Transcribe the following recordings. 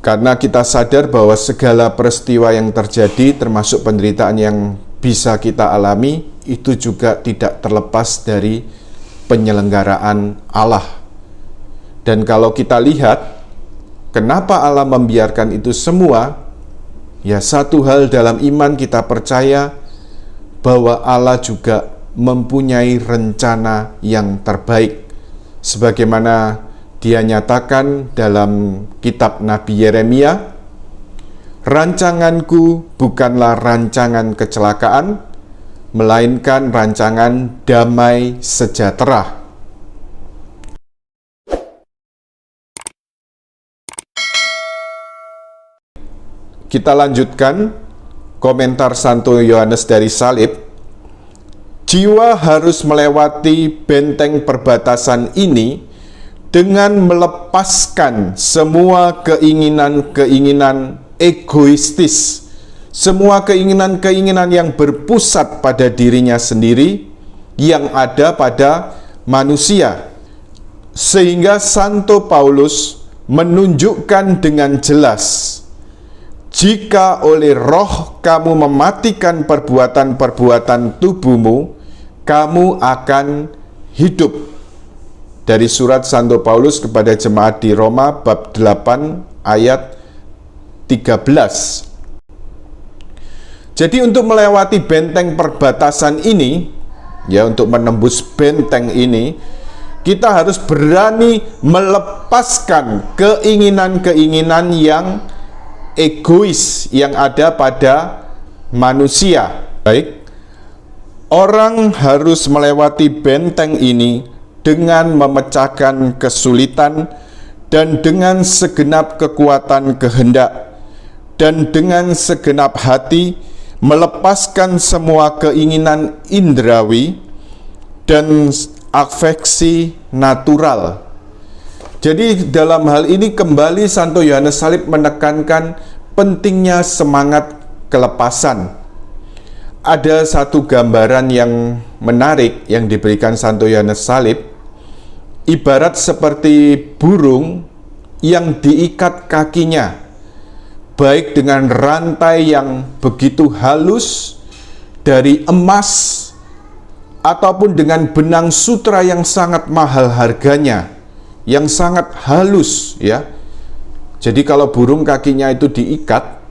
Karena kita sadar bahwa segala peristiwa yang terjadi, termasuk penderitaan yang bisa kita alami, itu juga tidak terlepas dari penyelenggaraan Allah. Dan kalau kita lihat, kenapa Allah membiarkan itu semua? Ya, satu hal dalam iman kita percaya bahwa Allah juga mempunyai rencana yang terbaik. Sebagaimana Dia nyatakan dalam kitab Nabi Yeremia, rancanganku bukanlah rancangan kecelakaan, melainkan rancangan damai sejahtera. Kita lanjutkan komentar Santo Yohanes dari Salib. Jiwa harus melewati benteng perbatasan ini dengan melepaskan semua keinginan-keinginan egoistis, semua keinginan-keinginan yang berpusat pada dirinya sendiri yang ada pada manusia. Sehingga Santo Paulus menunjukkan dengan jelas, jika oleh roh kamu mematikan perbuatan-perbuatan tubuhmu, kamu akan hidup. Dari surat Santo Paulus kepada jemaat di Roma bab 8 ayat 13. Jadi untuk melewati benteng perbatasan ini, ya, untuk menembus benteng ini, kita harus berani melepaskan keinginan-keinginan yang egois yang ada pada manusia. Baik, orang harus melewati benteng ini dengan memecahkan kesulitan dan dengan segenap kekuatan kehendak dan dengan segenap hati melepaskan semua keinginan indrawi dan afeksi natural. Jadi dalam hal ini kembali Santo Yohanes Salib menekankan pentingnya semangat kelepasan. Ada satu gambaran yang menarik yang diberikan Santo Yohanes Salib, ibarat seperti burung yang diikat kakinya, baik dengan rantai yang begitu halus dari emas ataupun dengan benang sutra yang sangat mahal harganya, yang sangat halus, ya. Jadi kalau burung kakinya itu diikat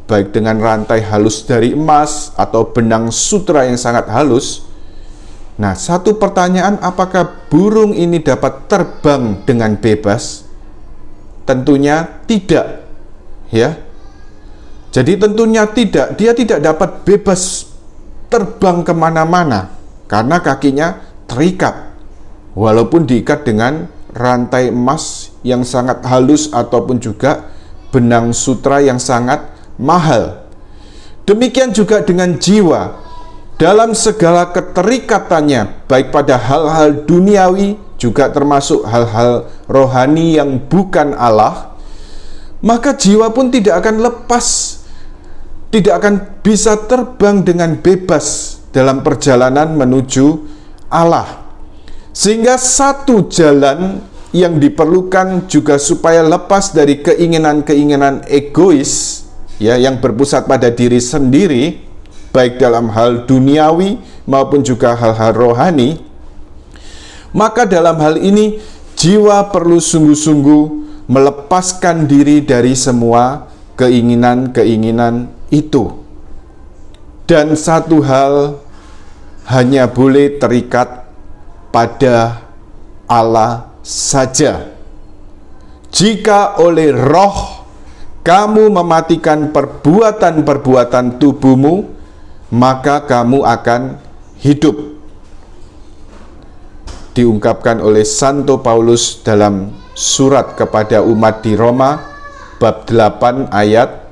baik dengan rantai halus dari emas atau benang sutra yang sangat halus. Nah, satu pertanyaan, apakah burung ini dapat terbang dengan bebas? Tentunya tidak, ya. Jadi tentunya tidak, dia tidak dapat bebas terbang kemana-mana karena kakinya terikat, walaupun diikat dengan rantai emas yang sangat halus ataupun juga benang sutra yang sangat mahal. Demikian juga dengan jiwa. Dalam segala keterikatannya, baik pada hal-hal duniawi, juga termasuk hal-hal rohani yang bukan Allah, maka jiwa pun tidak akan lepas, tidak akan bisa terbang dengan bebas dalam perjalanan menuju Allah. Sehingga satu jalan yang diperlukan juga supaya lepas dari keinginan-keinginan egois, ya, yang berpusat pada diri sendiri, baik dalam hal duniawi maupun juga hal-hal rohani. Maka dalam hal ini jiwa perlu sungguh-sungguh melepaskan diri dari semua keinginan-keinginan itu. Dan satu hal hanya boleh terikat pada Allah saja. Jika oleh roh kamu mematikan perbuatan-perbuatan tubuhmu, maka kamu akan hidup. Diungkapkan oleh Santo Paulus dalam surat kepada umat di Roma bab 8 ayat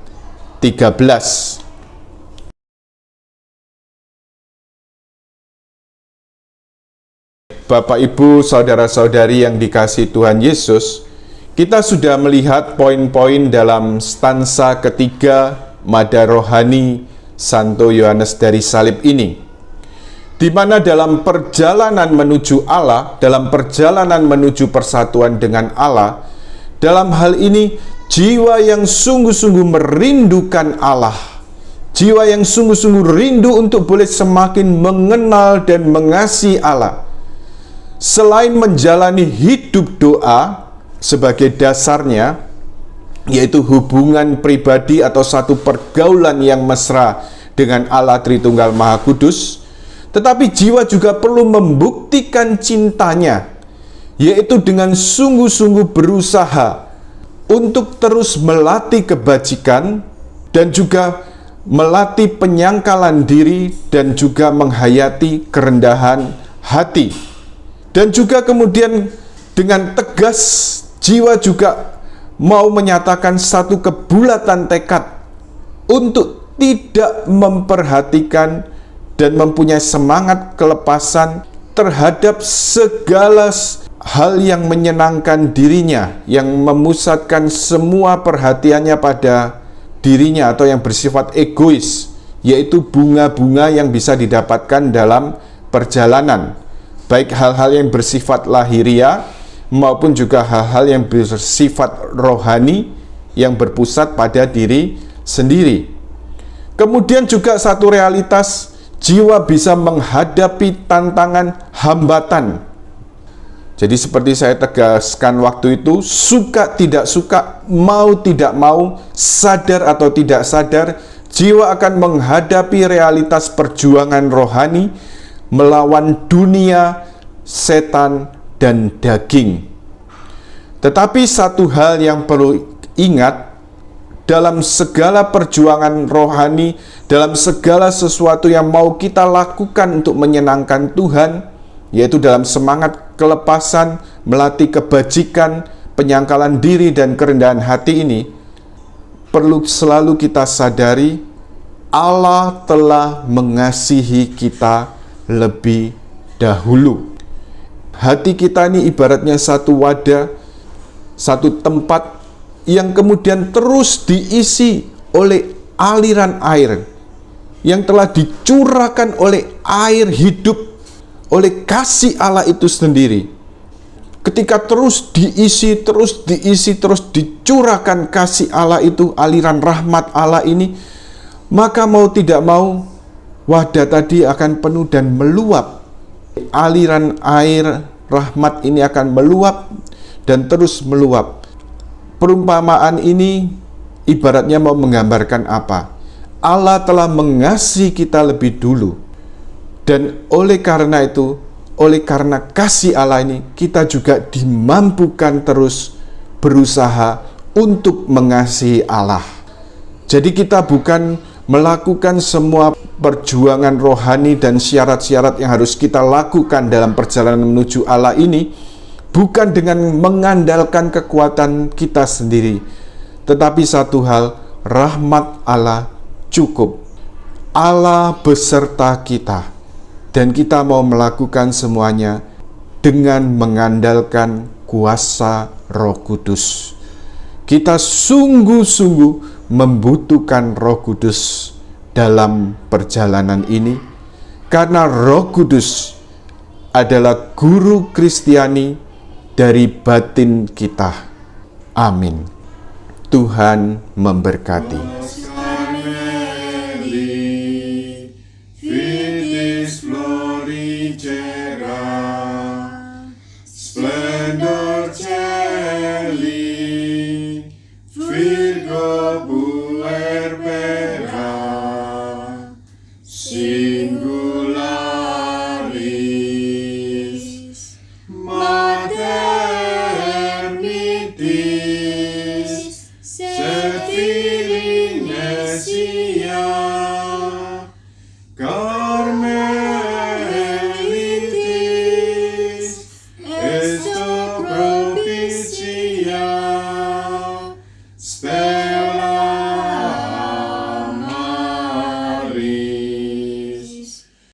13. Bapak, Ibu, saudara-saudari yang dikasihi Tuhan Yesus, kita sudah melihat poin-poin dalam stansa ketiga Mada Rohani Santo Yohanes dari Salib ini, di mana dalam perjalanan menuju Allah, dalam perjalanan menuju persatuan dengan Allah, dalam hal ini jiwa yang sungguh-sungguh merindukan Allah, jiwa yang sungguh-sungguh rindu untuk boleh semakin mengenal dan mengasihi Allah, selain menjalani hidup doa sebagai dasarnya, yaitu hubungan pribadi atau satu pergaulan yang mesra dengan Allah Tritunggal Maha Kudus, tetapi jiwa juga perlu membuktikan cintanya, yaitu dengan sungguh-sungguh berusaha untuk terus melatih kebajikan dan juga melatih penyangkalan diri dan juga menghayati kerendahan hati. Dan juga kemudian dengan tegas jiwa juga mau menyatakan satu kebulatan tekad untuk tidak memperhatikan dan mempunyai semangat kelepasan terhadap segala hal yang menyenangkan dirinya, yang memusatkan semua perhatiannya pada dirinya atau yang bersifat egois, yaitu bunga-bunga yang bisa didapatkan dalam perjalanan, baik hal-hal yang bersifat lahiriah maupun juga hal-hal yang bersifat rohani yang berpusat pada diri sendiri. Kemudian juga satu realitas, jiwa bisa menghadapi tantangan hambatan. Jadi seperti saya tegaskan waktu itu, suka tidak suka, mau tidak mau, sadar atau tidak sadar, jiwa akan menghadapi realitas perjuangan rohani melawan dunia, setan, dan daging. Tetapi satu hal yang perlu ingat, dalam segala perjuangan rohani, dalam segala sesuatu yang mau kita lakukan untuk menyenangkan Tuhan, yaitu dalam semangat kelepasan, melatih kebajikan, penyangkalan diri, dan kerendahan hati ini, perlu selalu kita sadari, Allah telah mengasihi kita lebih dahulu. Hati kita ini ibaratnya satu wadah, satu tempat yang kemudian terus diisi oleh aliran air yang telah dicurahkan oleh air hidup, oleh kasih Allah itu sendiri. Ketika terus diisi, terus dicurahkan kasih Allah itu, aliran rahmat Allah ini, maka mau tidak mau wadah tadi akan penuh dan meluap. Aliran air rahmat ini akan meluap dan terus meluap. Perumpamaan ini ibaratnya mau menggambarkan apa? Allah telah mengasihi kita lebih dulu. Dan oleh karena itu, oleh karena kasih Allah ini, kita juga dimampukan terus berusaha untuk mengasihi Allah. Jadi kita bukan melakukan semua perjuangan rohani dan syarat-syarat yang harus kita lakukan dalam perjalanan menuju Allah ini, bukan dengan mengandalkan kekuatan kita sendiri, tetapi satu hal, rahmat Allah cukup. Allah beserta kita, dan kita mau melakukan semuanya dengan mengandalkan kuasa Roh Kudus. Kita sungguh-sungguh membutuhkan Roh Kudus dalam perjalanan ini, karena Roh Kudus adalah guru Kristiani dari batin kita. Amin. Tuhan memberkati. Sefiling Mesia